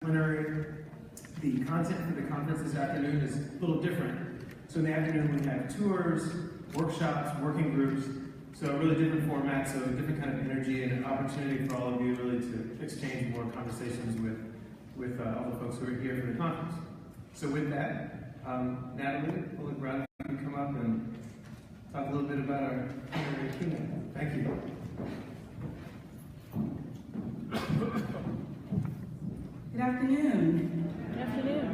The content for the conference this afternoon is a little different. So in the afternoon we have tours, workshops, working groups, so a really different format, so a different kind of energy and an opportunity for all of you really to exchange more conversations with all the folks who are here for the conference. So with that, Natalie, Brown, you can come up and talk a little bit about our honorary keynote. Thank you. Good afternoon. Good afternoon.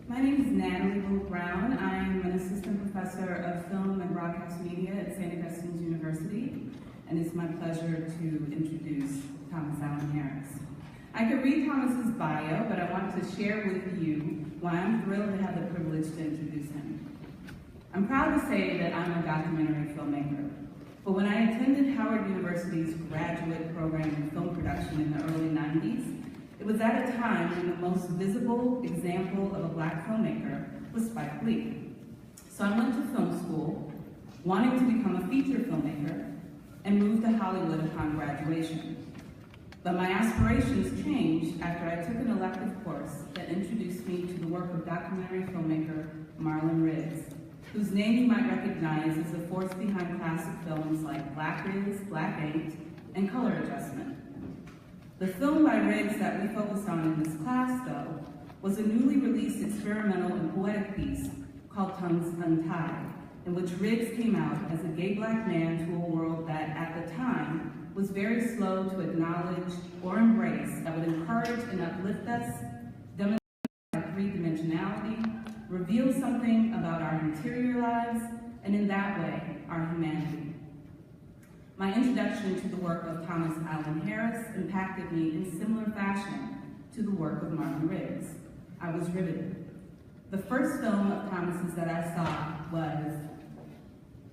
My name is Natalie Brown. I'm an assistant professor of film and broadcast media at St. Augustine's University, and it's my pleasure to introduce Thomas Allen Harris. I could read Thomas's bio, but I want to share with you why I'm thrilled to have the privilege to introduce him. I'm proud to say that I'm a documentary filmmaker, but when I attended Howard University's graduate program in film production in the early 90s, it was at a time when the most visible example of a Black filmmaker was Spike Lee. So I went to film school, wanting to become a feature filmmaker, and moved to Hollywood upon graduation. But my aspirations changed after I took an elective course that introduced me to the work of documentary filmmaker Marlon Riggs, whose name you might recognize as the force behind classic films like Black Is, Black Ain't, and Color Adjustment. The film by Riggs that we focus on in this class, though, was a newly released experimental and poetic piece called Tongues Untied, in which Riggs came out as a gay Black man to a world that, at the time, was very slow to acknowledge or embrace, that would encourage and uplift us, demonstrate our three-dimensionality, reveal something about our interior lives, and in that way, our humanity. My introduction to the work of Thomas Allen Harris impacted me in similar fashion to the work of Marlon Riggs. I was riveted. The first film of Thomas's that I saw was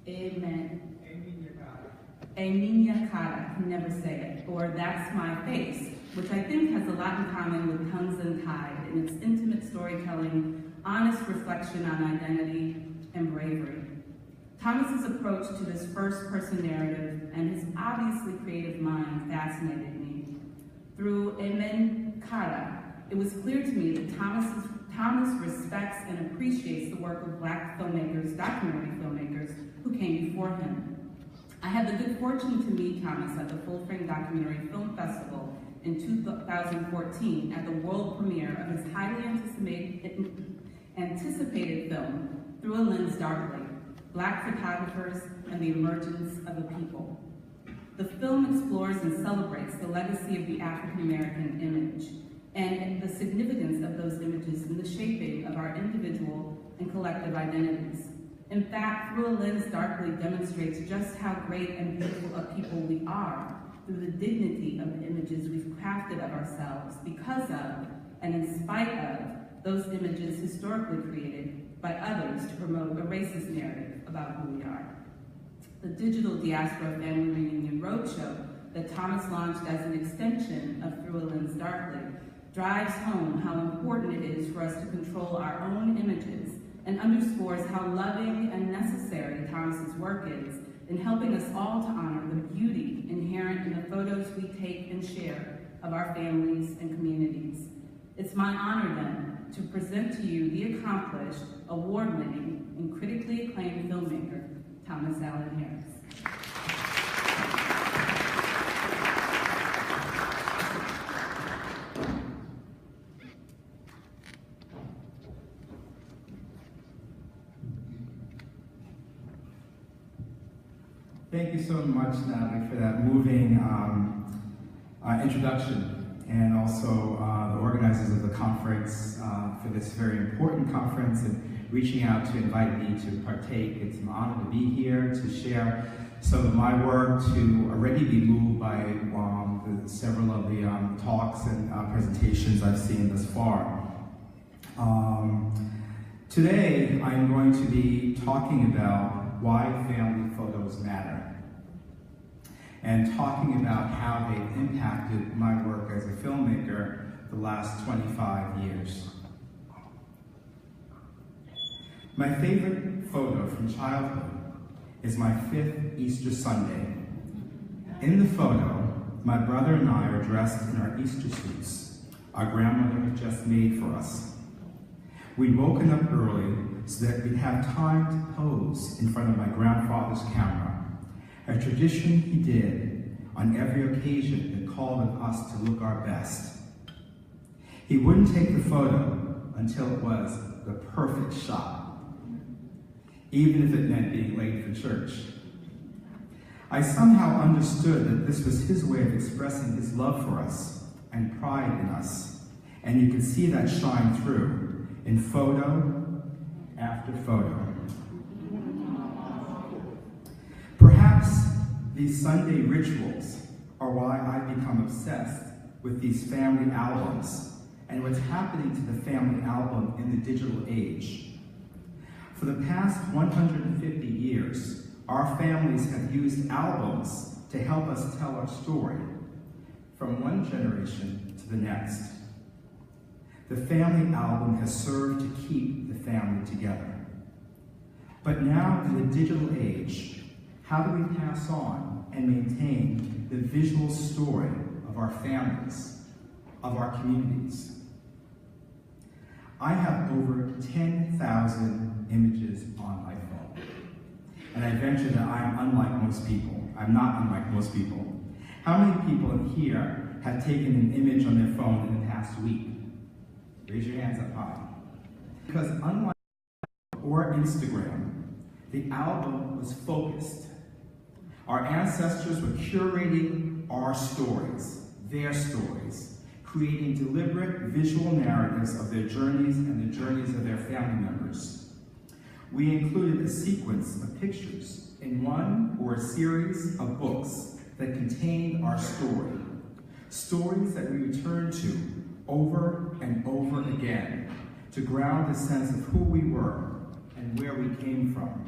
A Niña Cara, I can never say it, or That's My Face, which I think has a lot in common with Tongues Untied in its intimate storytelling, honest reflection on identity, and bravery. Thomas's approach to this first-person narrative and his obviously creative mind fascinated me. Through Amen Cara, it was clear to me that Thomas respects and appreciates the work of Black filmmakers, documentary filmmakers, who came before him. I had the good fortune to meet Thomas at the Full Frame Documentary Film Festival in 2014 at the world premiere of his highly anticipated film, Through a Lens Darkly, Black Photographers and the Emergence of a People. The film explores and celebrates the legacy of the African-American image and the significance of those images in the shaping of our individual and collective identities. In fact, Through a Lens Darkly demonstrates just how great and beautiful a people we are through the dignity of the images we've crafted of ourselves because of, and in spite of, those images historically created by others to promote a racist narrative about who we are. The Digital Diaspora Family Reunion Roadshow that Thomas launched as an extension of Through a Lens Darkly drives home how important it is for us to control our own images and underscores how loving and necessary Thomas's work is in helping us all to honor the beauty inherent in the photos we take and share of our families and communities. It's my honor then to present to you the accomplished, award-winning, and critically acclaimed filmmaker, Thomas Allen Harris. Thank you so much, Natalie, for that moving introduction, and also the organizers of the conference for this very important conference and reaching out to invite me to partake. It's an honor to be here, to share some of my work, to already be moved by several of the talks and presentations I've seen thus far. Today, I'm going to be talking about why family photos matter, and talking about how they've impacted my work as a filmmaker the last 25 years. My favorite photo from childhood is my 5th Easter Sunday. In the photo, my brother and I are dressed in our Easter suits, our grandmother had just made for us. We'd woken up early so that we'd have time to pose in front of my grandfather's camera, a tradition he did on every occasion that called on us to look our best. He wouldn't take the photo until it was the perfect shot, even if it meant being late for church. I somehow understood that this was his way of expressing his love for us and pride in us, and you could see that shine through in photo after photo. Perhaps these Sunday rituals are why I've become obsessed with these family albums and what's happening to the family album in the digital age. For the past 150 years, our families have used albums to help us tell our story from one generation to the next. The family album has served to keep the family together. But now in the digital age, how do we pass on and maintain the visual story of our families, of our communities? I have over 10,000 images on my phone. And I venture that I'm unlike most people. I'm not unlike most people. How many people in here have taken an image on their phone in the past week? Raise your hands up high. Because unlike or Instagram, the album was focused. Our ancestors were curating our stories, their stories, creating deliberate visual narratives of their journeys and the journeys of their family members. We included a sequence of pictures in one or a series of books that contained our story, stories that we return to over and over again to ground a sense of who we were and where we came from.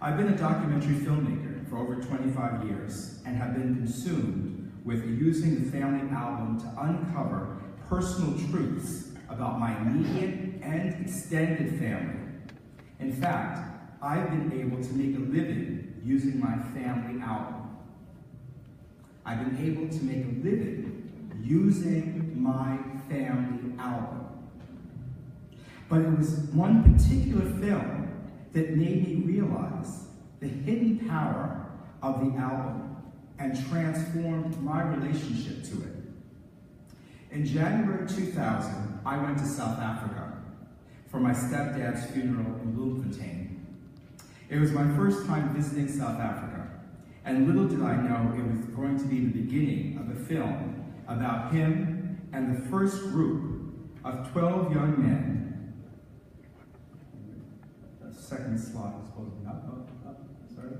I've been a documentary filmmaker for over 25 years and have been consumed with using the family album to uncover personal truths about my immediate and extended family. In fact, I've been able to make a living using my family album. I've been able to make a living using my family album. But it was one particular film that made me realize the hidden power of the album and transformed my relationship to it. In January 2000, I went to South Africa for my stepdad's funeral in Bloemfontein. It was my first time visiting South Africa, and little did I know it was going to be the beginning of a film about him and the first group of 12 young men. The second slide is supposed to be up, sorry.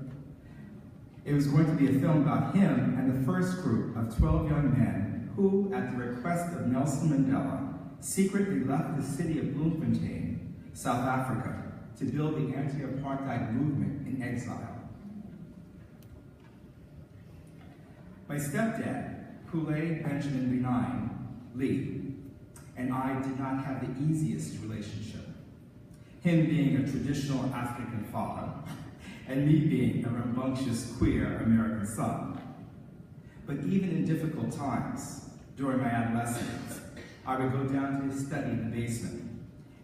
It was going to be a film about him and the first group of 12 young men who, at the request of Nelson Mandela, secretly left the city of Bloemfontein, South Africa, to build the anti-apartheid movement in exile. My stepdad, Kool-Aid Benjamin Benign Lee, and I did not have the easiest relationship. Him being a traditional African father, and me being a rambunctious queer American son. But even in difficult times, during my adolescence, I would go down to his study in the basement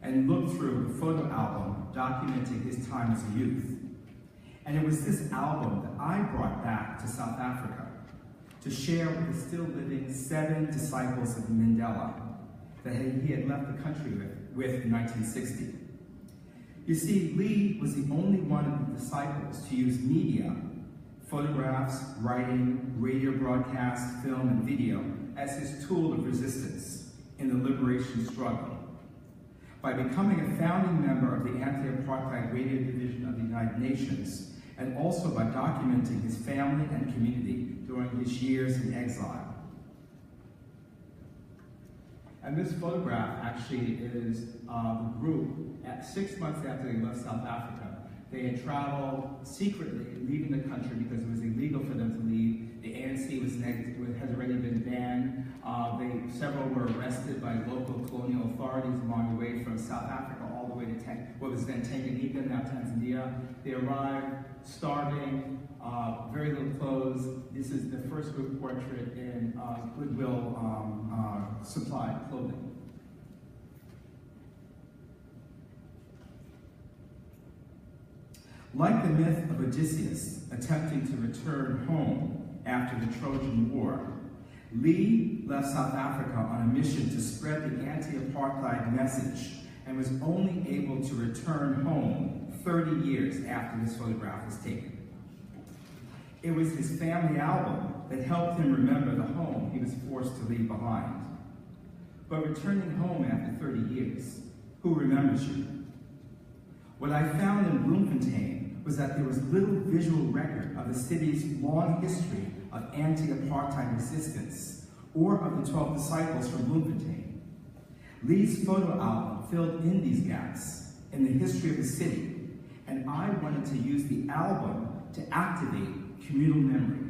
and look through the photo album documenting his time as a youth. And it was this album that I brought back to South Africa to share with the still living 7 disciples of Mandela that he had left the country with in 1960. You see, Lee was the only one of the disciples to use media, photographs, writing, radio broadcasts, film, and video as his tool of resistance in the liberation struggle. By becoming a founding member of the Anti-Apartheid Radio Division of the United Nations, and also by documenting his family and community during his years in exile. And this photograph actually is the group at 6 months after they left South Africa. They had traveled secretly, leaving the country because it was illegal for them to leave. The ANC had already been banned. Several were arrested by local colonial authorities along the way from South Africa all the way to what was then Tanganyika, now Tanzania. They arrived starving, very little clothes. This is the first group portrait in Goodwill Supply clothing. Like the myth of Odysseus attempting to return home after the Trojan War, Lee left South Africa on a mission to spread the anti-apartheid message and was only able to return home 30 years after this photograph was taken. It was his family album that helped him remember the home he was forced to leave behind. But returning home after 30 years, who remembers you? What I found in Bloemfontein was that there was little visual record of the city's long history of anti-apartheid resistance or of the 12 disciples from Bloemfontein. Lee's photo album filled in these gaps in the history of the city, and I wanted to use the album to activate communal memory.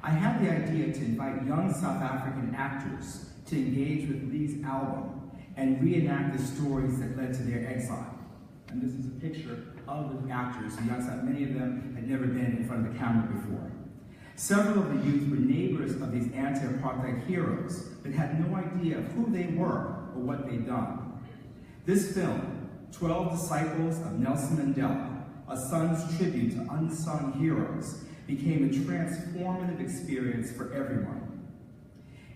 I had the idea to invite young South African actors to engage with Lee's album and reenact the stories that led to their exile. And this is a picture of the actors, the young South. Many of them had never been in front of the camera before. Several of the youth were neighbors of these anti-apartheid heroes, but had no idea of who they were or what they'd done. This film, 12 Disciples of Nelson Mandela, a son's tribute to unsung heroes, became a transformative experience for everyone.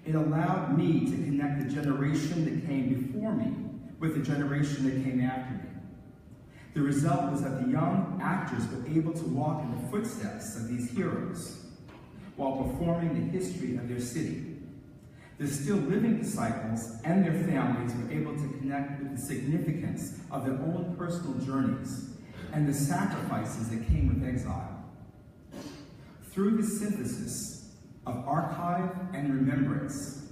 It allowed me to connect the generation that came before me with the generation that came after me. The result was that the young actors were able to walk in the footsteps of these heroes while performing the history of their city. The still living disciples and their families were able to connect with the significance of their own personal journeys and the sacrifices that came with exile. Through the synthesis of archive and remembrance,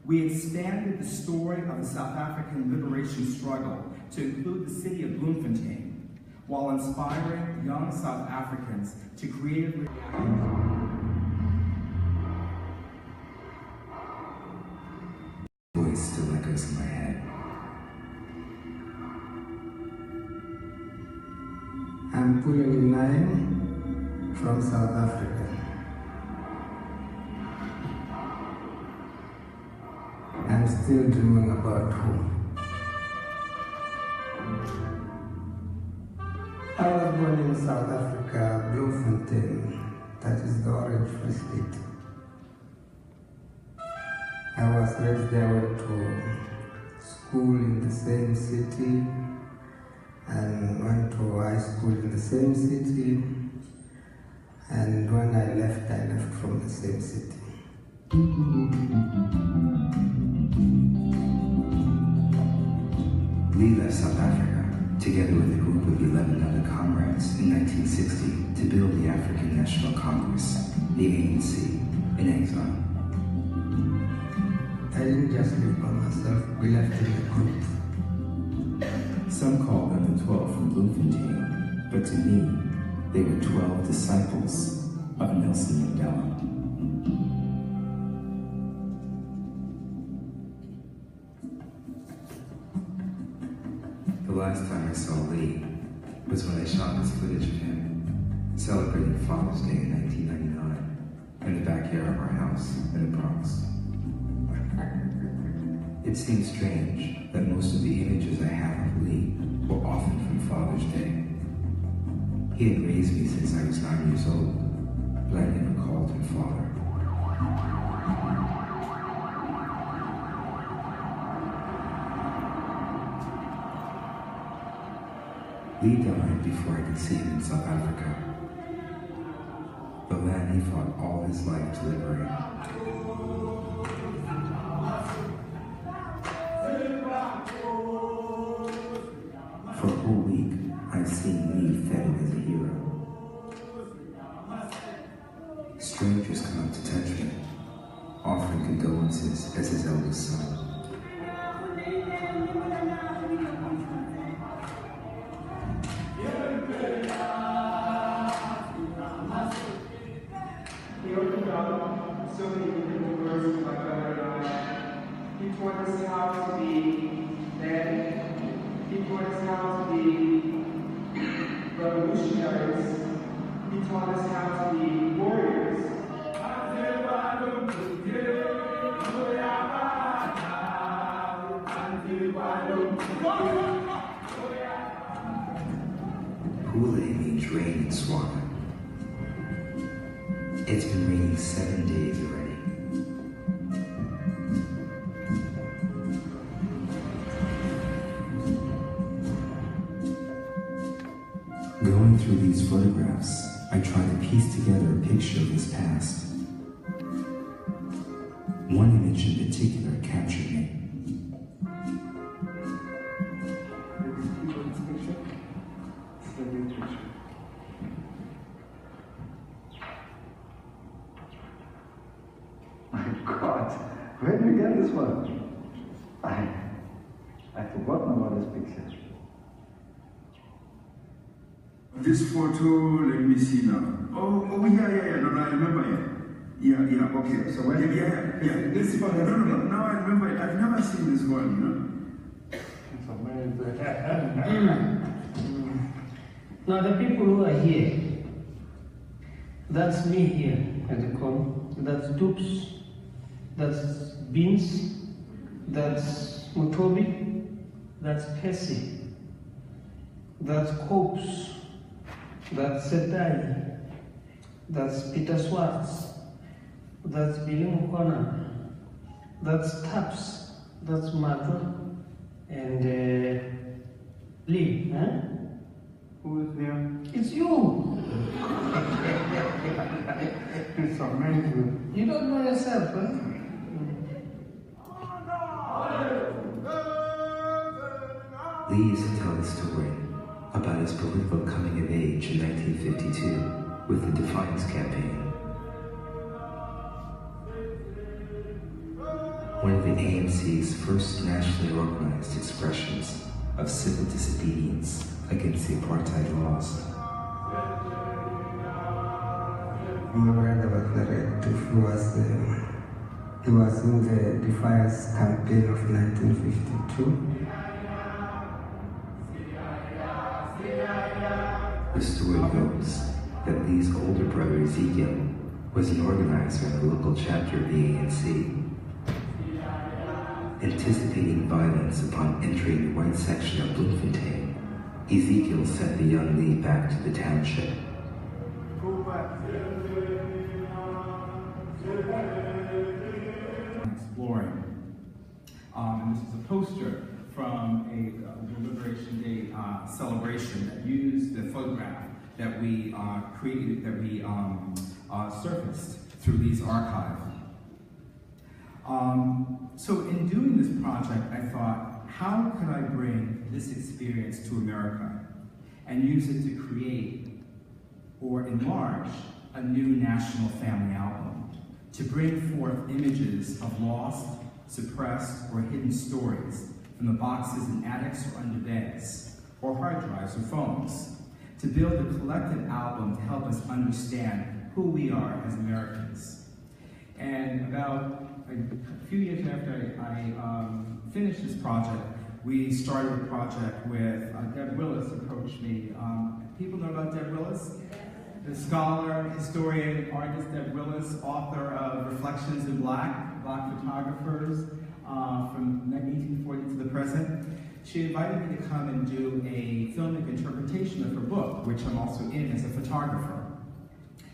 we expanded the story of the South African liberation struggle to include the city of Bloemfontein, while inspiring young South Africans to creatively voice still echoes in my head. I'm pulling line from South Africa. I'm still dreaming about home. I was born in South Africa, Bloemfontein, that is the Orange Free State. I was raised there, went to school in the same city, and went to high school in the same city, and when I left from the same city. Lee left South Africa, together with a group of 11 other comrades in 1960 to build the African National Congress, the ANC, in exile. I didn't just live by myself, we left in a group. Some called them the 12 from Bloemfontein, but to me, they were 12 disciples of Nelson Mandela. The last time I saw Lee was when I shot this footage of him celebrating Father's Day in 1999 in the backyard of our house in the Bronx. It seems strange that most of the images I have of Lee were often from Father's Day. He had raised me since I was 9 years old, but I never called him father. Lee died before I could see him in South Africa, the land he fought all his life to liberate. For a whole week, I've seen Lee feted as a hero. Strangers come up to touch me, offering condolences as his eldest son. He opened up so many different doors to my brother and I. He taught us how to be men. He taught us how to be revolutionaries. He taught us how to be warriors. Hule means rain in Swana. It's been raining 7 days already. Going through these photographs, I try to piece together a picture of this past. One image in particular captured me. My God, where did you get this one? I've forgotten about this picture. This photo, let me see now. Oh, yeah, no, I remember, yeah, okay. So when? Yeah. This photo. No, now I remember it. I've never seen this one, So when is that? Now the people who are here, that's me here at the corner, that's Dupes, that's Beans, that's Mutobi, that's Percy, that's Copes, that's Sedai, that's Peter Swartz, that's Billy Mukona, that's Taps, that's Madra, and Lee, huh? Who is there? It's you! It's amazing. You don't know yourself, huh? Lee used to tell the story about his political coming of age in 1952 with the Defiance Campaign. One of the AMC's first nationally organized expressions of civil disobedience against the apartheid laws. My brother was narrative. He was in the Defiance campaign of 1952. The story goes that Lee's older brother Ezekiel was an organizer in the local chapter of the ANC. Anticipating violence upon entering the white section of Bloemfontein, Ezekiel sent the young Lee back to the township. Exploring. And this is a poster from a Liberation Day celebration that used the photograph that we created, that we surfaced through Lee's archive. So in doing this project, I thought, how could I bring this experience to America and use it to create or enlarge a new national family album, to bring forth images of lost, suppressed, or hidden stories from the boxes in attics or under beds, or hard drives or phones, to build a collective album to help us understand who we are as Americans. And about a few years after I finished this project, we started a project with Deb Willis approached me. People know about Deb Willis? The scholar, historian, artist Deb Willis, author of Reflections in Black Photographers from 1840 to the present. She invited me to come and do a filmic interpretation of her book, which I'm also in as a photographer.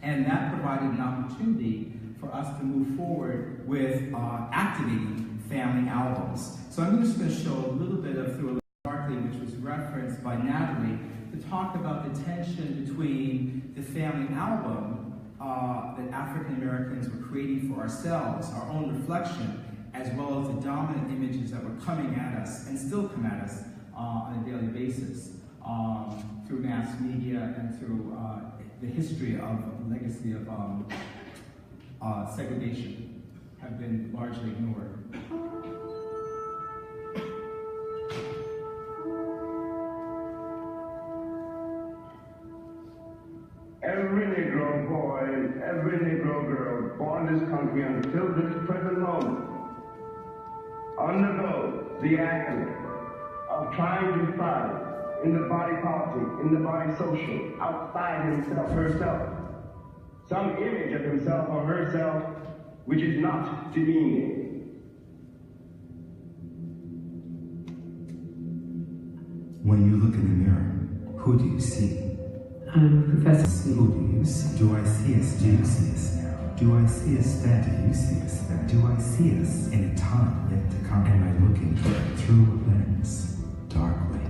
And that provided an opportunity for us to move forward with activating family albums. So I'm just going to show a little bit of Through a Darkly, which was referenced by Natalie, to talk about the tension between the family album that African Americans were creating for ourselves, our own reflection, as well as the dominant images that were coming at us and still come at us on a daily basis through mass media and through the history of legacy of segregation have been largely ignored. Every Negro boy, every Negro girl born in this country until this present moment undergoes the agony of trying to fight in the body politic, in the body social, outside himself, herself. Some image of himself or herself which is not demeaning. When you look in the mirror, who do you see? Professor. Who do you see? Do I see us? Do you see us now? Do I see us then? Do you see us then? Do I see us in a time yet to come? Am I looking through a lens, darkly?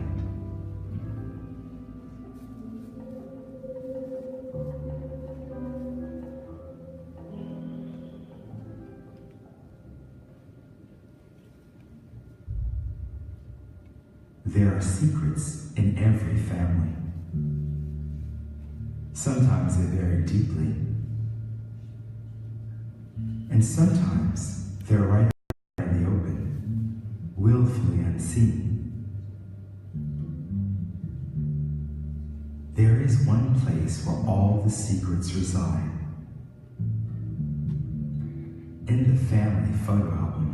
There are secrets in every family. Sometimes they're buried deeply, and sometimes they're right in the open, willfully unseen. There is one place where all the secrets reside, in the family photo album,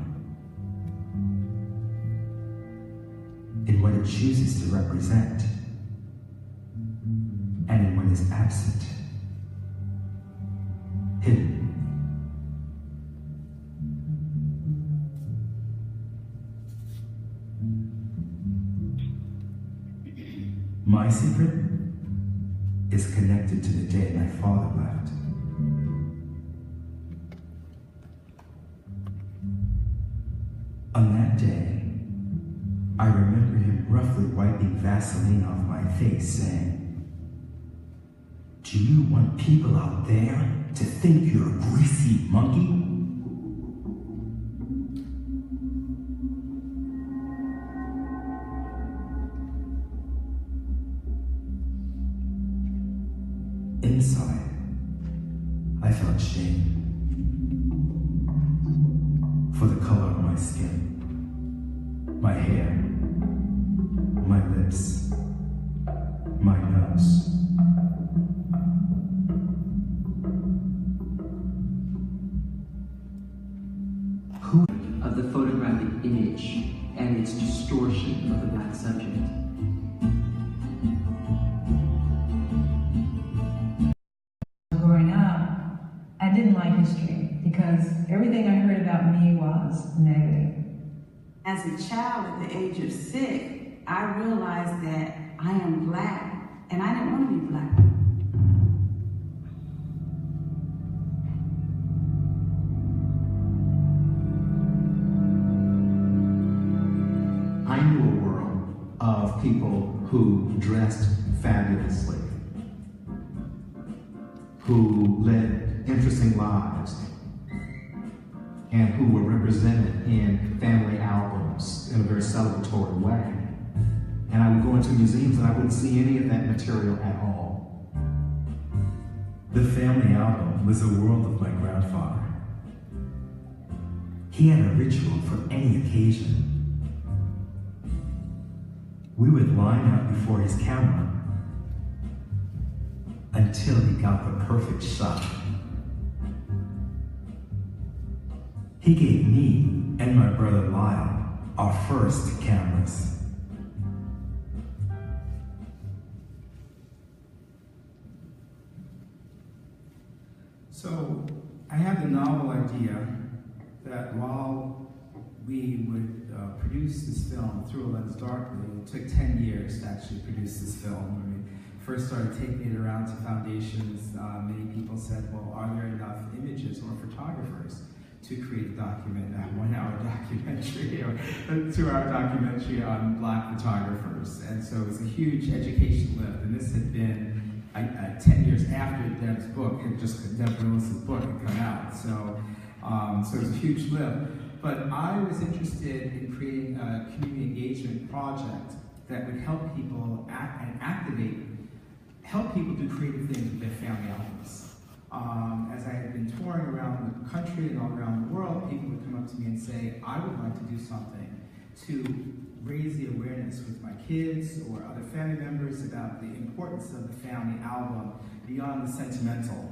in what it chooses to represent, and in what is absent, hidden. My secret is connected to the day my father left. On that day, I remember him roughly wiping Vaseline off my face, saying, "Do you want people out there to think you're a greasy monkey?" Inside, I felt shame for the color of my skin, my hair, my lips, my nose. Who Of the photographic image and its distortion of the black subject. Growing up, I didn't like history because everything I heard about me was negative. As a child at the age of 6, I realized that I am black, and I didn't want to be black. I knew a world of people who dressed fabulously, who led interesting lives, and who were represented in family albums in a very celebratory way. And I would go into museums and I wouldn't see any of that material at all. The family album was a world of my grandfather. He had a ritual for any occasion. We would line up before his camera until he got the perfect shot. He gave me and my brother Lyle our first cameras. So I had the novel idea that while we would produce this film through a lens darkly, it took 10 years to actually produce this film. When we first started taking it around to foundations, many people said, well, are there enough images or photographers to create a document, a 1-hour documentary or a 2-hour documentary on Black photographers? And so it was a huge education lift, and this had been 10 years after Deb's book, and just Deb Willis's book had come out. So it was a huge lift. But I was interested in creating a community engagement project that would help people help people do creative things with their family albums. As I had been touring around the country and all around the world, people would come up to me and say, I would like to do something to raise the awareness with my kids or other family members about the importance of the family album beyond the sentimental.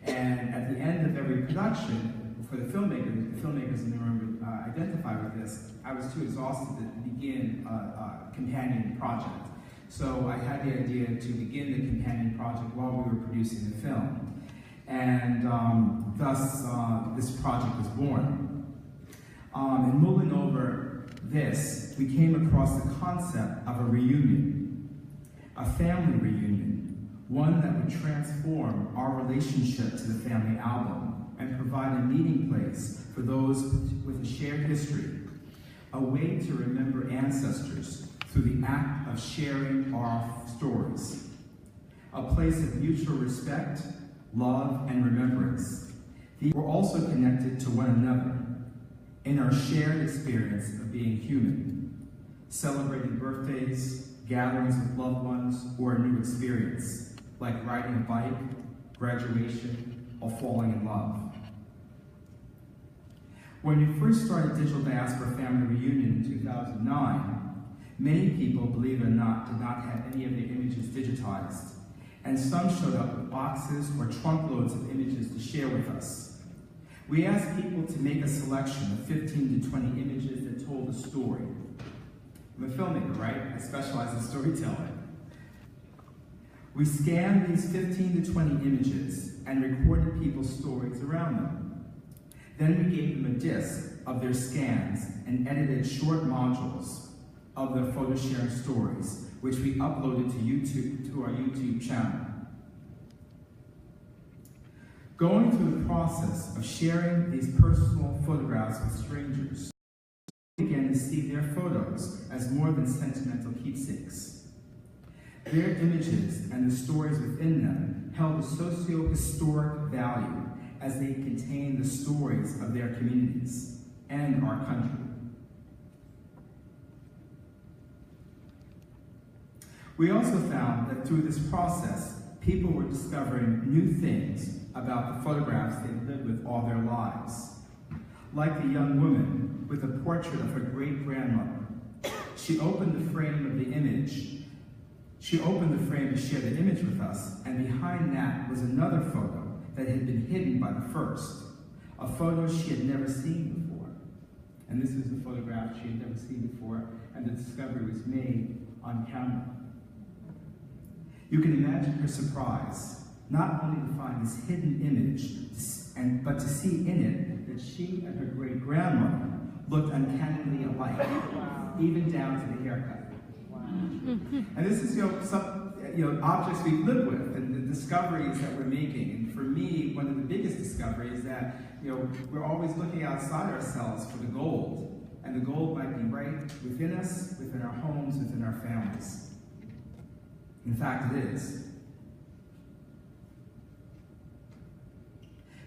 And at the end of every production, for the filmmakers in the room would identify with this, I was too exhausted to begin a companion project. So I had the idea to begin the companion project while we were producing the film. And thus, this project was born. In mulling over this, we came across the concept of a reunion, a family reunion, one that would transform our relationship to the family album and provide a meeting place for those with a shared history, a way to remember ancestors through the act of sharing our stories, a place of mutual respect, love, and remembrance. We're also connected to one another in our shared experience of being human, celebrating birthdays, gatherings with loved ones, or a new experience, like riding a bike, graduation, or falling in love. When we first started Digital Diaspora Family Reunion in 2009, many people, believe it or not, did not have any of their images digitized, and some showed up with boxes or trunkloads of images to share with us. We asked people to make a selection of 15 to 20 images that told a story. I'm a filmmaker, right? I specialize in storytelling. We scanned these 15 to 20 images and recorded people's stories around them. Then we gave them a disc of their scans and edited short modules of their photo sharing stories, which we uploaded to our YouTube channel. Going through the process of sharing these personal photographs with strangers, we began to see their photos as more than sentimental keepsakes. Their images and the stories within them held a socio-historic value as they contained the stories of their communities and our country. We also found that through this process, people were discovering new things about the photographs they'd lived with all their lives. Like the young woman with a portrait of her great-grandmother. She opened the frame of the image. She opened the frame to share the image with us, and behind that was another photo that had been hidden by the first, a photo she had never seen before. And this is a photograph she had never seen before, and the discovery was made on camera. You can imagine her surprise, not only to find this hidden image, but to see in it that she and her great-grandmother looked uncannily alike, even down to the haircut. And this is, some objects we live with and the discoveries that we're making. And for me, one of the biggest discoveries is that we're always looking outside ourselves for the gold, and the gold might be right within us, within our homes, within our families. In fact, it is.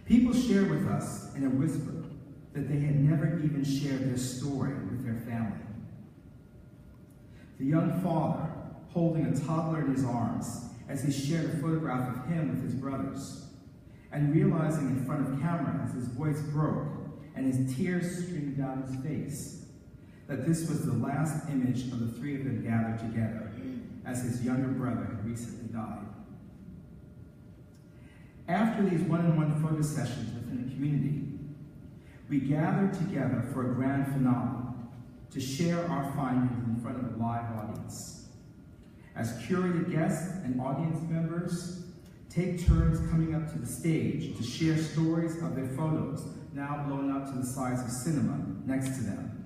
People share with us in a whisper that they had never even shared their story with their family. The young father holding a toddler in his arms as he shared a photograph of him with his brothers, and realizing in front of camera as his voice broke and his tears streamed down his face, that this was the last image of the three of them gathered together, as his younger brother had recently died. After these one-on-one photo sessions within the community, we gathered together for a grand finale to share our findings in front of a live audience. As curated guests and audience members take turns coming up to the stage to share stories of their photos, now blown up to the size of cinema next to them,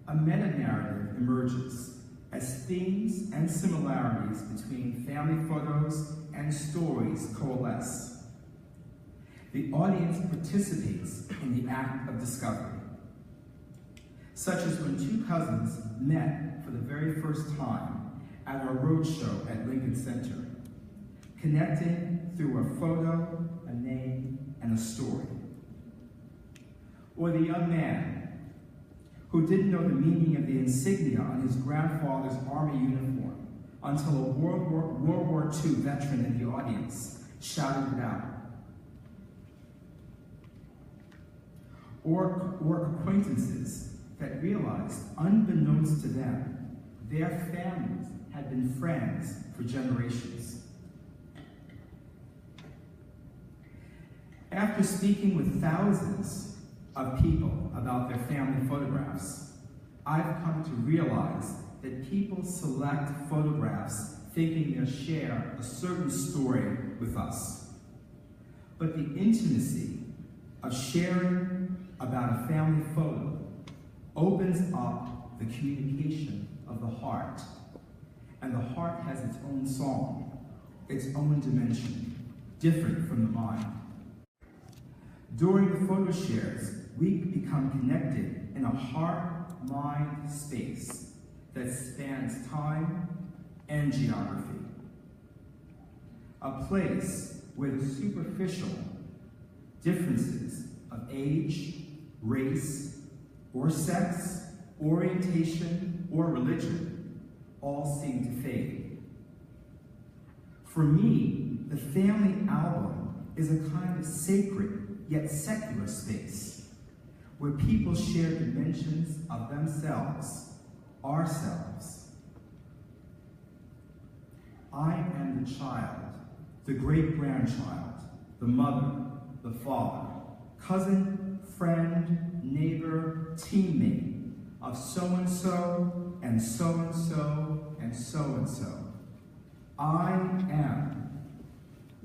a meta-narrative emerges as themes and similarities between family photos and stories coalesce. The audience participates in the act of discovery, such as when two cousins met for the very first time at our roadshow at Lincoln Center, connecting through a photo, a name, and a story. Or the young man who didn't know the meaning of the insignia on his grandfather's army uniform until a World War II veteran in the audience shouted it out. Or acquaintances that realized, unbeknownst to them, their families had been friends for generations. After speaking with thousands of people about their family photographs, I've come to realize that people select photographs thinking they'll share a certain story with us. But the intimacy of sharing about a family photo opens up the communication of the heart. And the heart has its own song, its own dimension, different from the mind. During the photo shares, we become connected in a heart-mind space that spans time and geography. A place where the superficial differences of age, race, or sex, orientation, or religion all seem to fade. For me, the family album is a kind of sacred yet secular space where people share dimensions of themselves, ourselves. I am the child, the great-grandchild, the mother, the father, cousin, friend, neighbor, teammate of so-and-so, and so-and-so, and so-and-so. I am.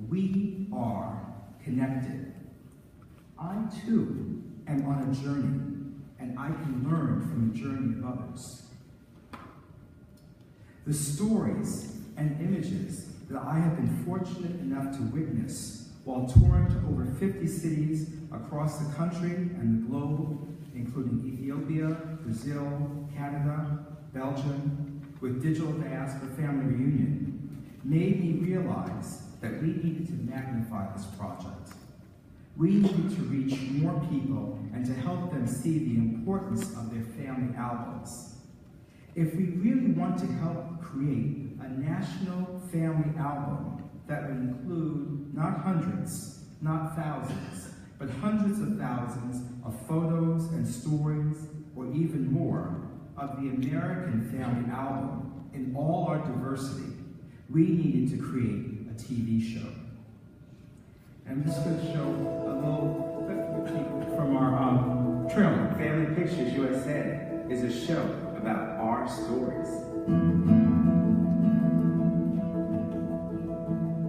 We are connected. I, too, am on a journey, and I can learn from the journey of others. The stories and images that I have been fortunate enough to witness while touring to over 50 cities across the country and the globe, including Ethiopia, Brazil, Canada, Belgium, with Digital Diaspora Family Reunion, made me realize that we needed to magnify this project. We needed to reach more people and to help them see the importance of their family albums. If we really want to help create a national family album that would include not hundreds, not thousands, but hundreds of thousands of photos and stories, or even more, of the American family album in all our diversity, we needed to create a TV show. And I'm just going to show a little clip from our trailer. Family Pictures USA is a show about our stories.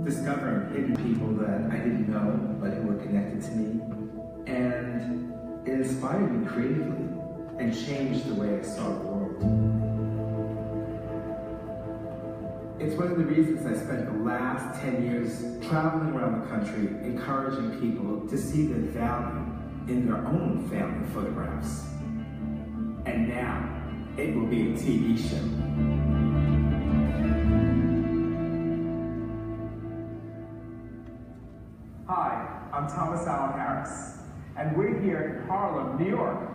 Discovering hidden people that I didn't know, but who were connected to me. And it inspired me creatively and changed the way I saw the world. It's one of the reasons I spent the last 10 years traveling around the country, encouraging people to see the value in their own family photographs. And now, it will be a TV show. Hi, I'm Thomas Allen Harris, and we're here in Harlem, New York,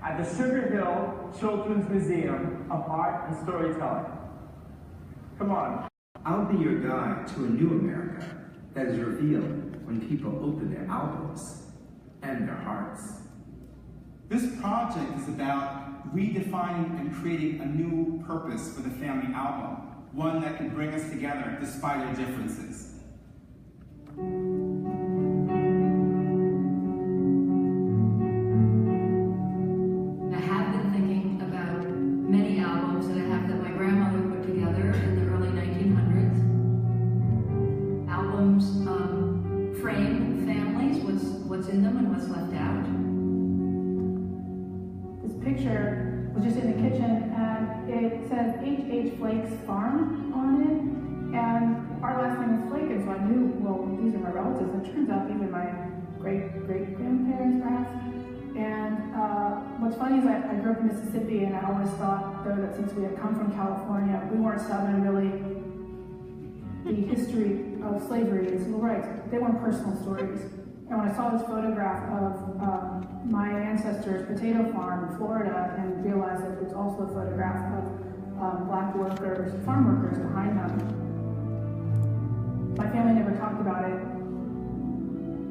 at the Sugar Hill Children's Museum of Art and Storytelling. Come on. I'll be your guide to a new America that is revealed when people open their albums and their hearts. This project is about redefining and creating a new purpose for the family album, one that can bring us together despite our differences. I have been thinking about many albums that I have that my grandmother put together in the early 1900s. Albums frame families, what's in them and what's left out. This picture was just in the kitchen, and it says H.H. Flake's Farm on it, and our last name is Flake, and so I knew, well, these are my relatives, and it turns out these are my great-great-grandparents, perhaps. And what's funny is I grew up in Mississippi, and I always thought, though, that since we had come from California, we weren't Southern really. The history of slavery and civil rights, they weren't personal stories. And when I saw this photograph of my ancestors' potato farm in Florida and realized that it's also a photograph of black workers, farm workers behind them, my family never talked about it.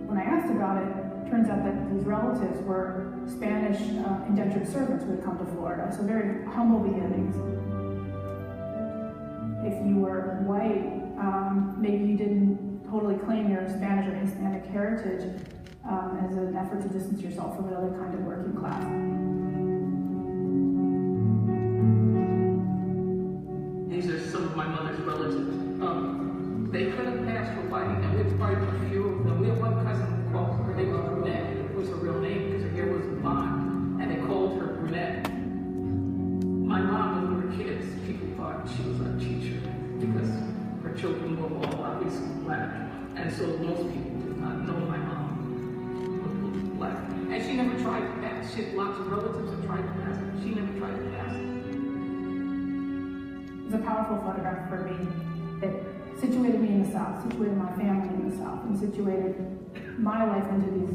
When I asked about it, it turns out that these relatives were Spanish indentured servants who had come to Florida, so very humble beginnings. If you were white, maybe you didn't totally claim your Spanish or Hispanic heritage as an effort to distance yourself from another kind of working class. And so most people did not know my mom was black. And she never tried to pass. She had lots of relatives that tried to pass. She never tried to pass. It was a powerful photograph for me. It situated me in the South, situated my family in the South, and situated my life into these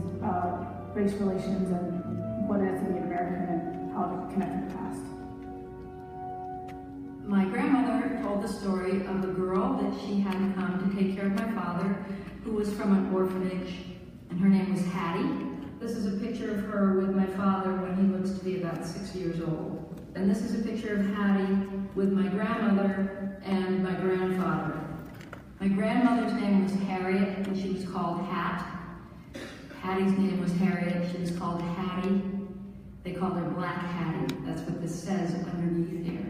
race relations and what it is to be an American and how to connect to the past. My grandmother told the story of a girl that she had come to take care of my father, who was from an orphanage, and her name was Hattie. This is a picture of her with my father when he looks to be about 6 years old. And this is a picture of Hattie with my grandmother and my grandfather. My grandmother's name was Harriet, and she was called Hat. Hattie's name was Harriet, she was called Hattie. They called her Black Hattie. That's what this says underneath here.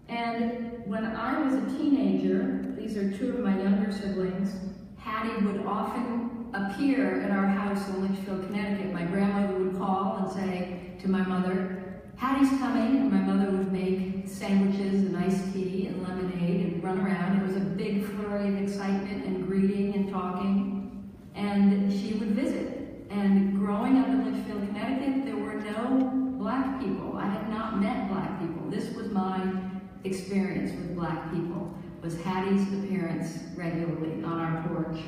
And when I was a teenager, these are two of my younger siblings, Hattie would often appear at our house in Litchfield, Connecticut. My grandmother would call and say to my mother, "Hattie's coming," and my mother would make sandwiches and iced tea and lemonade and run around. It was a big flurry of excitement and greeting and talking. And she would visit. And growing up in Litchfield, Connecticut, there were no black people. I had not met black people. This was my experience with black people, was Hattie's appearance regularly on our porch.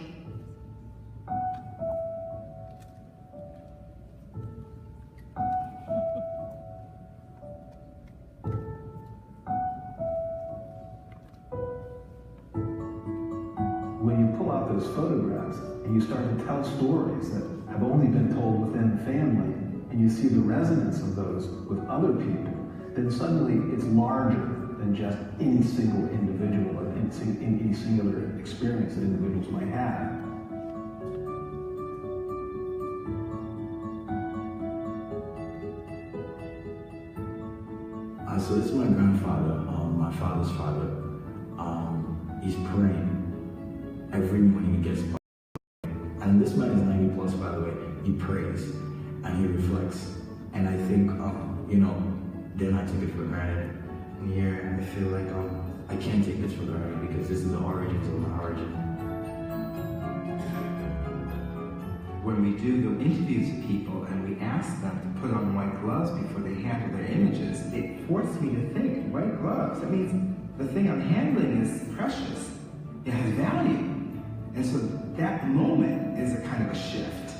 When you pull out those photographs and you start to tell stories that have only been told within the family, and you see the resonance of those with other people, then suddenly it's larger than just any single individual or any singular experience that individuals might have. So this is my grandfather, my father's father. He's praying every morning he gets up. And this man is 90 plus, by the way. He prays and he reflects. And I think, then I took it for granted. And here I feel like I can't take this for granted because this is the origins of my origin. When we do the interviews with people and we ask them to put on white gloves before they handle their images, it forced me to think, white gloves, that means the thing I'm handling is precious. It has value. And so that moment is a kind of a shift.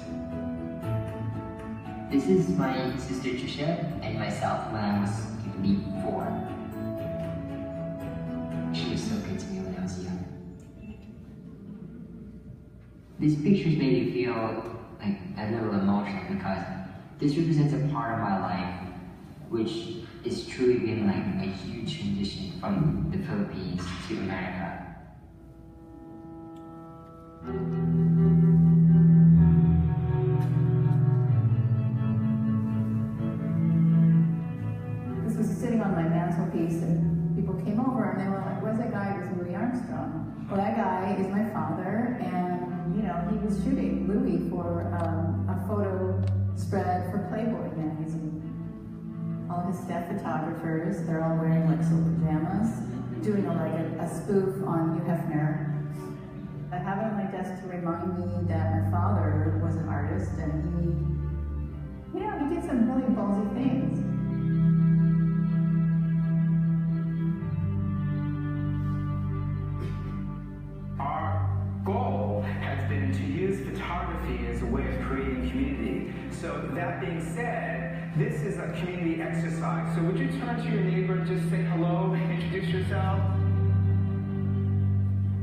This is my sister Trisha and myself when I was, I believe, 4. She was so good to me when I was young. These pictures made me feel like a little emotional because this represents a part of my life which is truly been like a huge transition from the Philippines to America. This was sitting on my mantelpiece, and people came over and they were like, "Where's that guy who was Louis Armstrong?" Well, that guy is my father, and he was shooting Louis for a photo spread for Playboy magazine. All his staff photographers, they're all wearing like silk pajamas, doing a spoof on Hugh Hefner. I have it on my desk to remind me that my father was an artist, and he did some really ballsy things. Our goal has been to use photography as a way of creating community. So that being said, this is a community exercise. So would you turn to your neighbor and just say hello, introduce yourself?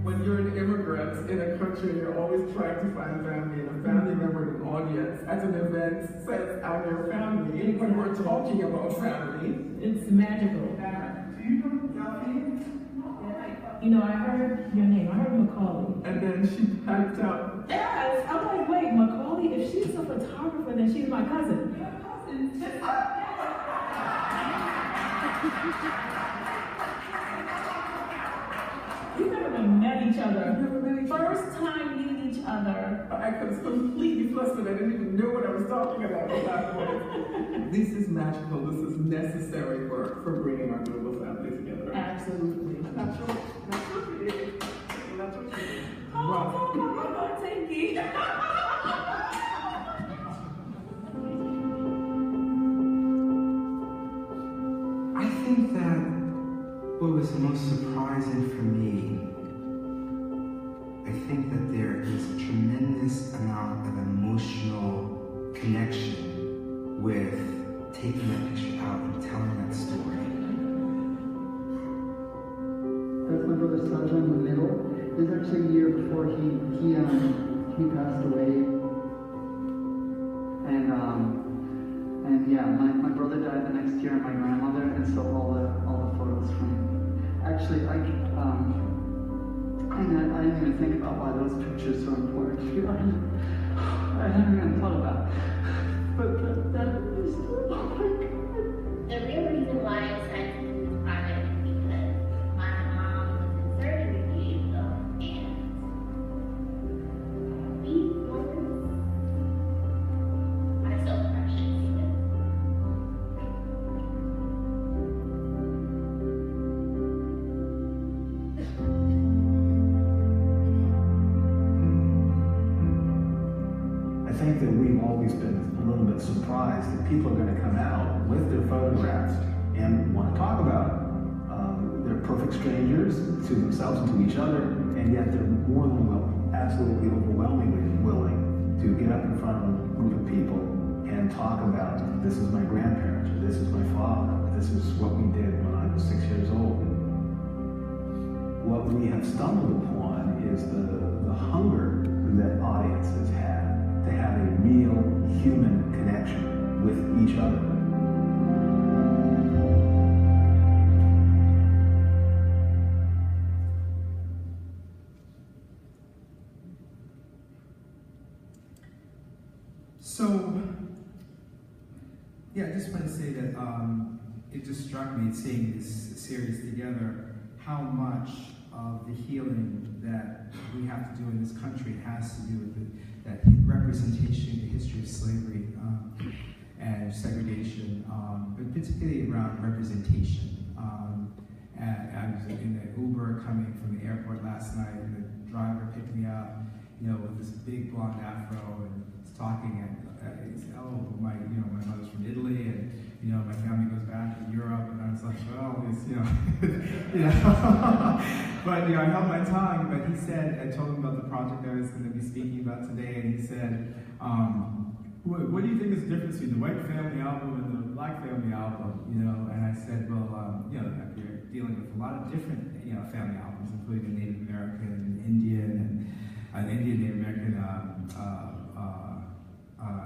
When you're an immigrant in a country, you're always trying to find family, and a family member in an audience at an event says, "I'm your family," when we're talking about family. It's magical. Do you know Delphine? I heard your name. I heard Macaulay. And then she piped out, "Yes!" I'm like, wait, Macaulay? If she's a photographer, then she's my cousin. We've never even met each other. First time meeting each other. I was completely flustered. I didn't even know what I was talking about at that point. This is magical. This is necessary work for bringing our global family together. Absolutely. That's what it is. Oh, What was most surprising for me, I think that there is a tremendous amount of emotional connection with taking that picture out and telling that story. That's my brother Saja in the middle. This is actually a year before he passed away. And yeah, my brother died the next year, and my grandmother, and so all the photos from him. Actually, I didn't even think about why those pictures are important. I hadn't even thought about it. But that is, oh my God. The real reason why I decided to do this project is because my mom was in surgery 2 years ago, and these moments are so precious. I think that we've always been a little bit surprised that people are going to come out with their photographs and want to talk about it. They're perfect strangers to themselves and to each other, and yet they're more than absolutely overwhelmingly willing to get up in front of a group of people and talk about, this is my grandparents, or this is my father, this is what we did when I was 6 years old. What we have stumbled upon is the hunger that audiences have to have a real human connection with each other. So, yeah, I just want to say that it just struck me seeing this series together, how much of the healing that we have to do in this country has to do with that representation, the history of slavery and segregation, but particularly around representation. I was in an Uber coming from the airport last night, and the driver picked me up, with this big blonde afro, and he's talking, and he said, "Oh, my mother's from Italy, and my family goes back to Europe," and I was like, "Well, it's But I held my tongue. But he said, I told him about the project I was going to be speaking about today, and he said, "What do you think is the difference between the white family album and the black family album?" And I said, "Well, we're dealing with a lot of different family albums, including the Native American, and Indian, and Indian, Native American,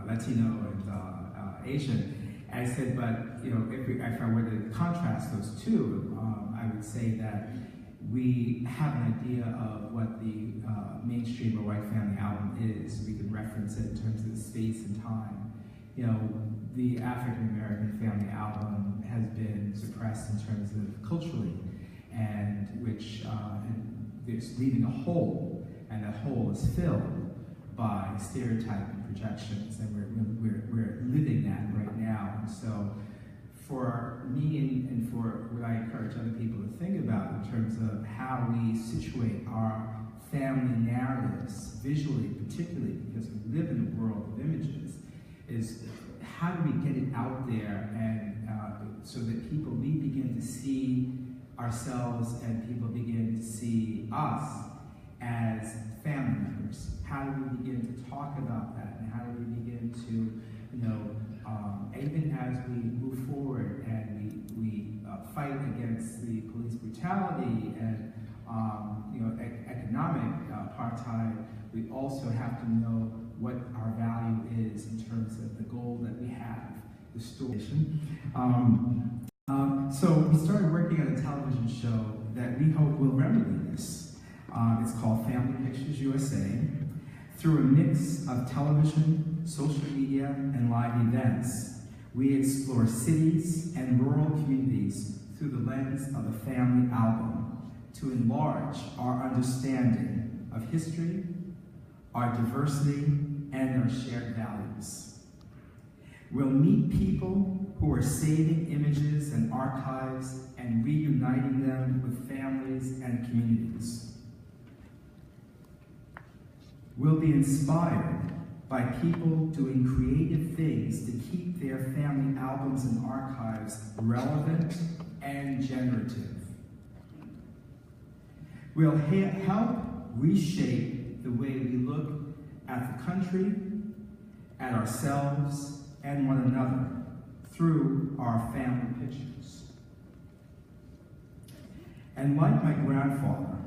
Latino, and Asian." I said, but if I were to contrast those two, I would say that we have an idea of what the mainstream or white family album is. We can reference it in terms of space and time. The African American family album has been suppressed in terms of culturally, and which is leaving a hole, and that hole is filled by stereotype and projections, and we're living that right now. And so for me and for what I encourage other people to think about in terms of how we situate our family narratives, visually particularly, because we live in a world of images, is how do we get it out there, and so that we begin to see ourselves and people begin to see us as family members. How do we begin to talk about that, and how do we begin to, even as we move forward and we fight against the police brutality and economic apartheid, we also have to know what our value is in terms of the goal that we have, the story. So we started working on a television show that we hope will remedy this. It's called Family Pictures USA. Through a mix of television, social media, and live events, we explore cities and rural communities through the lens of the family album to enlarge our understanding of history, our diversity, and our shared values. We'll meet people who are saving images and archives and reuniting them with families and communities. We'll be inspired by people doing creative things to keep their family albums and archives relevant and generative. will help reshape the way we look at the country, at ourselves, and one another through our family pictures. And like my grandfather,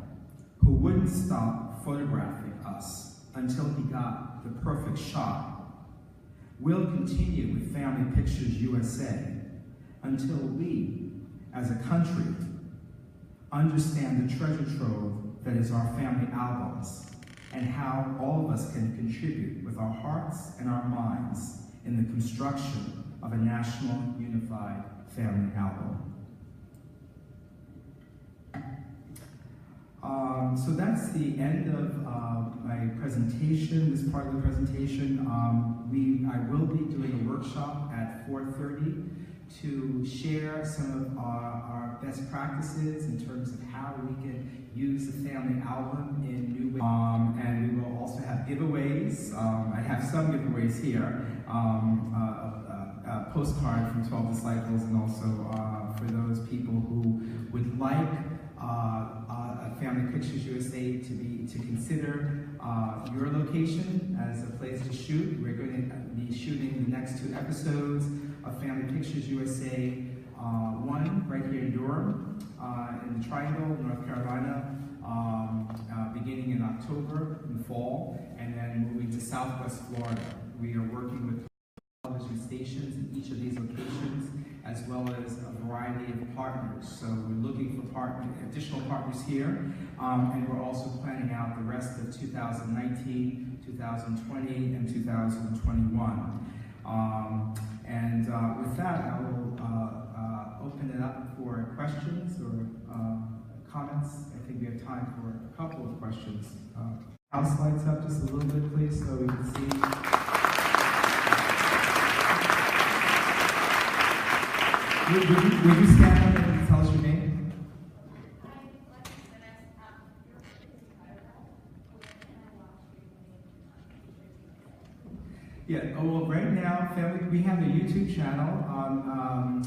who wouldn't stop photographing us until he got the perfect shot, we'll continue with Family Pictures USA until we, as a country, understand the treasure trove that is our family albums and how all of us can contribute with our hearts and our minds in the construction of a national unified family album. So that's the end of my presentation, this part of the presentation. I will be doing a workshop at 4:30 to share some of our best practices in terms of how we can use the family album in new ways. And we will also have giveaways. I have some giveaways here. A postcard from 12 Disciples, and also for those people who would like Family Pictures USA to consider your location as a place to shoot. We're going to be shooting the next 2 episodes of Family Pictures USA. One right here in Durham, in the Triangle, North Carolina, beginning in October, in the fall, and then moving to Southwest Florida. We are working with television stations in each of these locations, as well as a variety of partners. So we're looking for additional partners here, and we're also planning out the rest of 2019, 2020, and 2021. With that, I will open it up for questions or comments. I think we have time for a couple of questions. House lights up just a little bit, please, so we can see. Would you stand up and tell us your name? Yeah, well, right now, we have a YouTube channel, and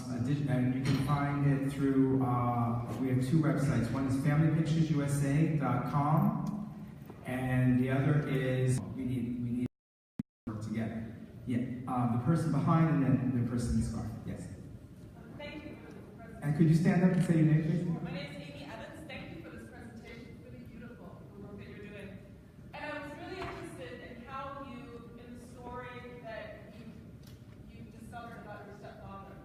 you can find it through, we have 2 websites. One is familypicturesusa.com, and the other is, we need to work together. Yeah, the person behind and then the person in the scarf, yes. And could you stand up and say your name, please? My name is Amy Evans. Thank you for this presentation. It's really beautiful, the work that you're doing. And I was really interested in how you, in the story that you discovered about your stepfather,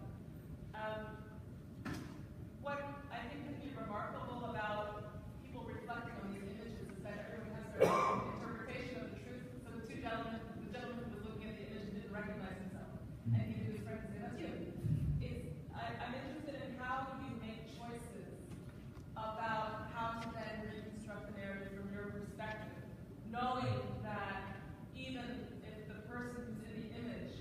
what I think can be remarkable about people reflecting on these images is that everyone has their own interpretation of the truth. So the gentleman who was looking at the image didn't recognize himself, and he knew his friend and say, that's you. I'm interested in how you make choices about how to then reconstruct the narrative from your perspective, knowing that even if the person who's in the image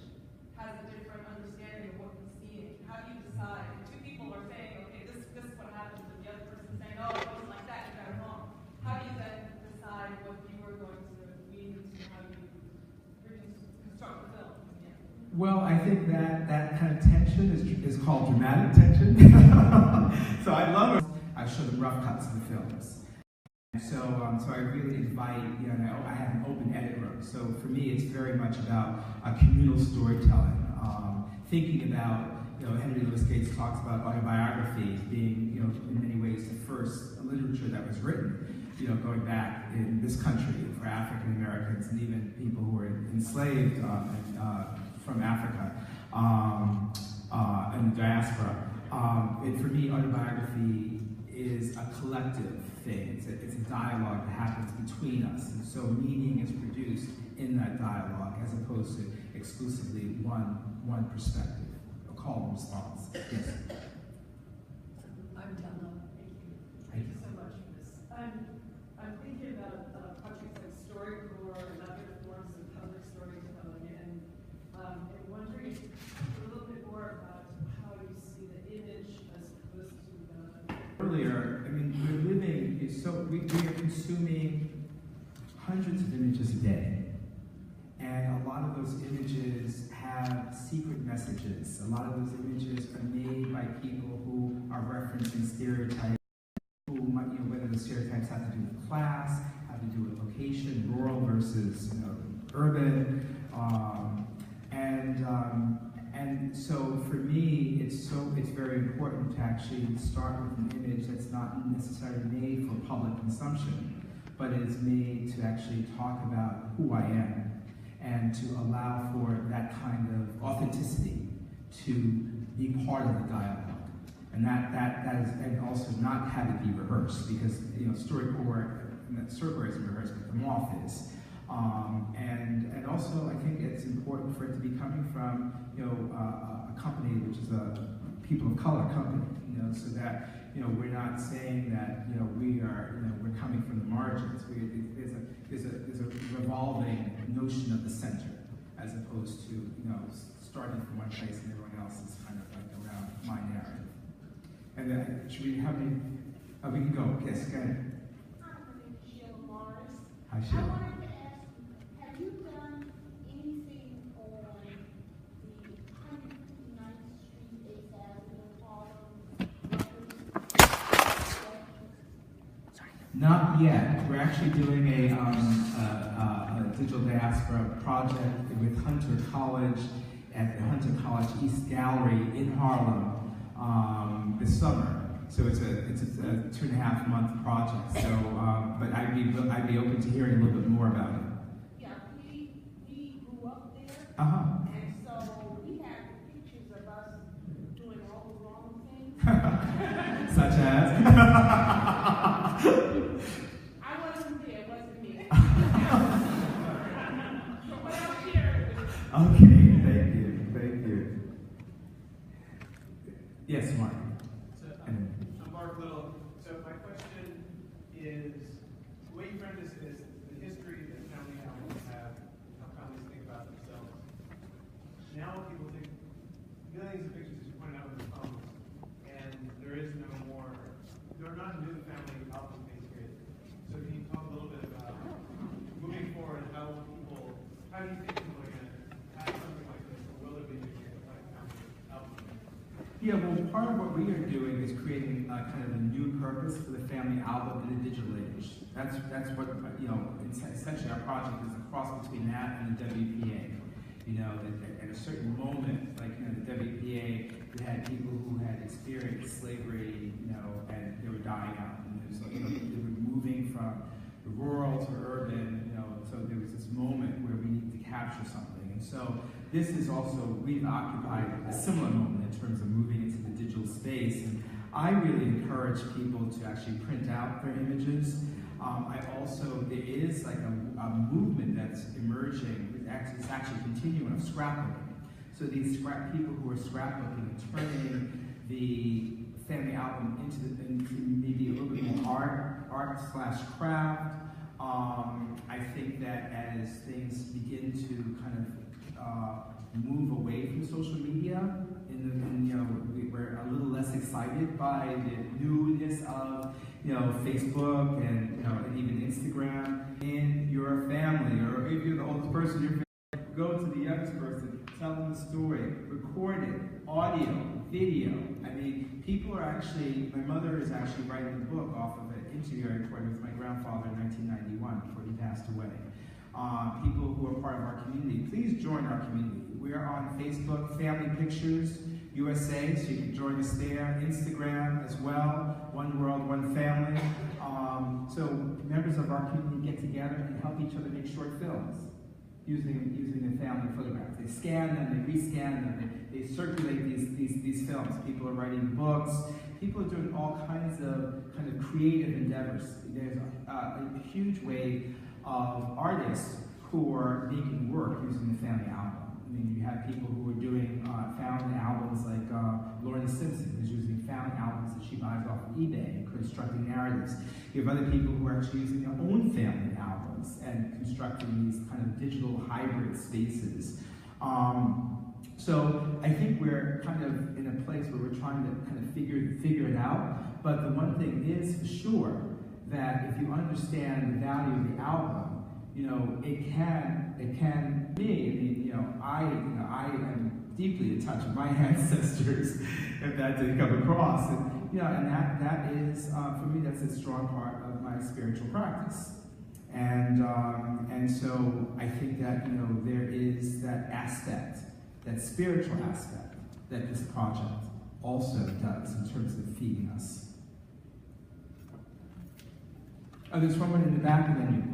has a different understanding of what he's seeing, how do you decide? If 2 people are saying, okay, this is what happened, and the other person saying, oh, it wasn't like that, you got it wrong. How do you then decide what you are going to weave into how you reconstruct the film? Well, I think that kind of tension is called dramatic tension. So I love it. I show them rough cuts of the films. So I really invite, I have an open edit room. So for me, it's very much about communal storytelling. Thinking about, Henry Louis Gates talks about autobiographies being, in many ways, the first literature that was written, going back in this country for African Americans and even people who were enslaved from Africa and the diaspora. For me, autobiography is a collective thing. It's a dialogue that happens between us. And so meaning is produced in that dialogue as opposed to exclusively one perspective, a call and response. Yes? I'm Donna. Thank you so much for this. I'm thinking about projects like StoryCorps and other forms of public storytelling, and I'm wondering a little bit more about how you see the image as opposed to the... Earlier, we're living, we are consuming hundreds of images a day. And a lot of those images have secret messages. A lot of those images are made by people who are referencing stereotypes, who might, whether the stereotypes have to versus urban, and so for me, it's very important to actually start with an image that's not necessarily made for public consumption, but is made to actually talk about who I am and to allow for that kind of authenticity to be part of the dialogue. And that is, and also not have it be rehearsed, because StoryCorps isn't rehearsed, but the moth is. And also, I think it's important for it to be coming from a company which is a people of color company, so that we're not saying that we're coming from the margins. There's a revolving notion of the center, as opposed to starting from one place and everyone else is kind of like around my narrative. And then should we have any? Oh, we can go. Yes, go ahead. Hi, Sheila. Have you done anything on the 159th Street, 8th Avenue, Not yet. We're actually doing a Digital Diaspora project with Hunter College at the Hunter College East Gallery in Harlem this summer. So it's a 2.5-month project. So, but I'd be open to hearing a little bit more about it. Yeah, we grew up there, and so we have pictures of us doing all the wrong things. Such as? I wasn't there, it wasn't me. So what I'll share is... Okay, thank you. Yes, Mark. I'm Mark Little. So my question is, the way you frame this is the history that family albums have, how families think about themselves. Now people take millions of pictures, as you pointed out with the phones, and there is no more, there are not new family albums being created. So can you talk a little bit about moving forward, how do you think people are going to have something like this, or will there be new family albums? Yeah, well, part of what we are doing is creating kind of a new purpose for the family album in the digital age. That's what, essentially our project is a cross between that and the WPA. At a certain moment, like, the WPA, we had people who had experienced slavery, and they were dying out. And so, they were moving from the rural to urban, so there was this moment where we needed to capture something. And so this is also, we've occupied a similar moment in terms of moving into the digital space. And I really encourage people to actually print out their images. There is like a movement that's emerging, it's actually continuing, of scrapbooking. So these people who are scrapbooking and turning the family album into maybe a little bit more art/craft. I think that as things begin to kind of move away from social media, we're a little less excited by the newness of Facebook and even Instagram. In your family, or if you're the oldest person in your family, go to the youngest person, tell them the story, record it, audio, video. I mean, people are actually, my mother is actually writing a book off of an interview I recorded with my grandfather in 1991 before he passed away. People who are part of our community, please join our community. We are on Facebook, Family Pictures USA, so you can join us there. Instagram as well, One World, One Family. So members of our community get together and help each other make short films using the family photographs. They scan them, they rescan them, they circulate these films. People are writing books. People are doing all kinds of creative endeavors. There's a huge wave of artists who are making work using the family album. I mean, you have people who are doing found albums like Lorna Simpson, who's using found albums that she buys off of eBay and constructing narratives. You have other people who are actually using their own family albums and constructing these kind of digital hybrid spaces. So I think we're kind of in a place where we're trying to kind of figure it out. But the one thing is for sure that if you understand the value of the album, it can be. I am deeply in touch with my ancestors, if that didn't come across, and that is for me, that's a strong part of my spiritual practice. And so I think that, you know, there is that aspect, that spiritual aspect that this project also does in terms of feeding us. Oh, there's one in the back and then you.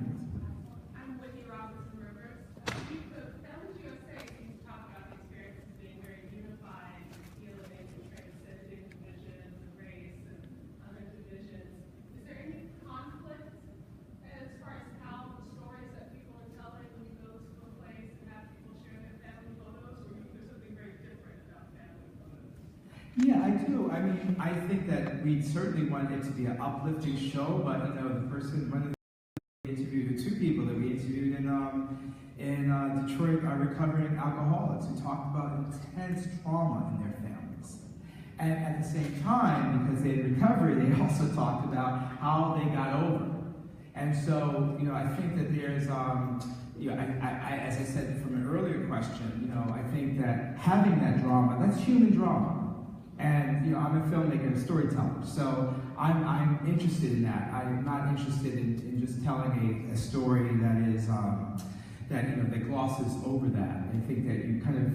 Yeah, I do. I mean, I think that we certainly want it to be an uplifting show, but you know, one of the interviewed, the two people that we interviewed in Detroit are recovering alcoholics who talked about intense trauma in their families. And at the same time, because they had recovery, they also talked about how they got over it. And so, you know, I think that there's, you know, as I said from an earlier question, you know, I think that having that drama, that's human drama. And, you know, I'm a filmmaker and a storyteller, so I'm interested in that. I'm not interested in just telling a story that is, that, you know, that glosses over that. I think that you kind of,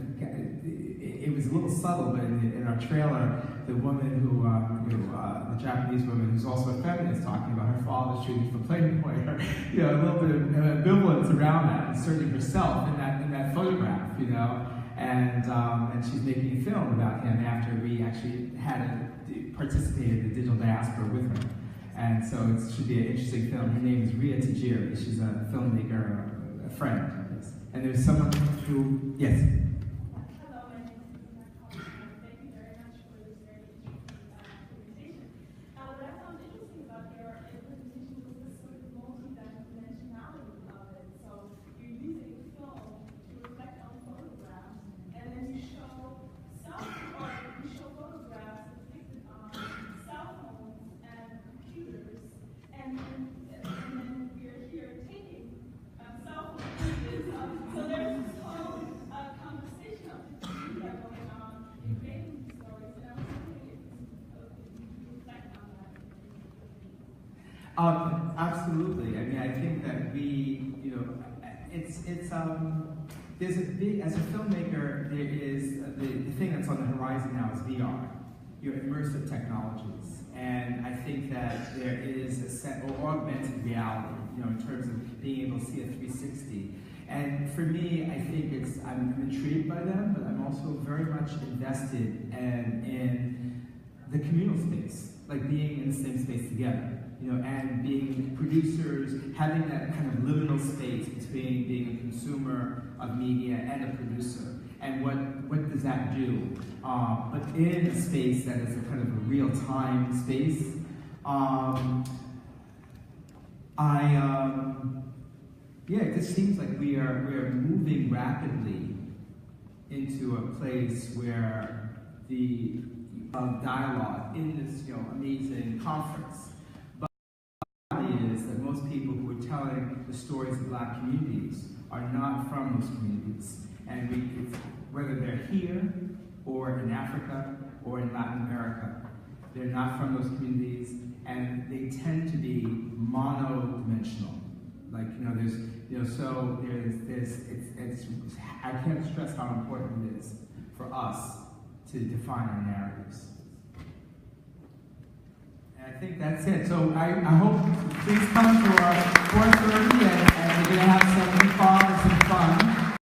it was a little subtle, but in our trailer, the woman who, the Japanese woman who's also a feminist, talking about her father shooting for Playboy, you know, a little bit of ambivalence around that, inserting herself in that photograph, you know. And she's making a film about him after we actually participated in the Digital Diaspora with her. And so it should be an interesting film. Her name is Ria Tajiri. She's a filmmaker, a friend. Yes. And there's someone who, yes? Hello, my name is Nicole. Thank you very much for this very interesting presentation. What I found interesting about your presentation was this sort of multi-dimensionality of it. So you're using film to reflect on photographs, and then you show photographs depicted on cell phones and computers, and then you're here taking cell phone images. So there's this whole conversation of different media going on in making these stories, and I was wondering if you reflect on that. Absolutely. I mean, I think that we, you know, there's a big, as a filmmaker, there is, the thing that's on the horizon now is VR, your immersive technologies. And I think that there is a set, or augmented reality, you know, in terms of being able to see a 360. And for me, I think I'm intrigued by them, but I'm also very much invested in the communal space, like being in the same space together. You know, and being producers, having that kind of liminal space between being a consumer of media and a producer, and what does that do? But in a space that is a kind of a real-time space, yeah, it just seems like we are moving rapidly into a place where the dialogue in this, you know, amazing conference. Is that most people who are telling the stories of Black communities are not from those communities. And whether they're here, or in Africa, or in Latin America, they're not from those communities, and they tend to be mono-dimensional. Like, you know, there's, you know, so I can't stress how important it is for us to define our narratives. I think that's it. So I hope, please come to our 4:30 and we're going to have some fun and some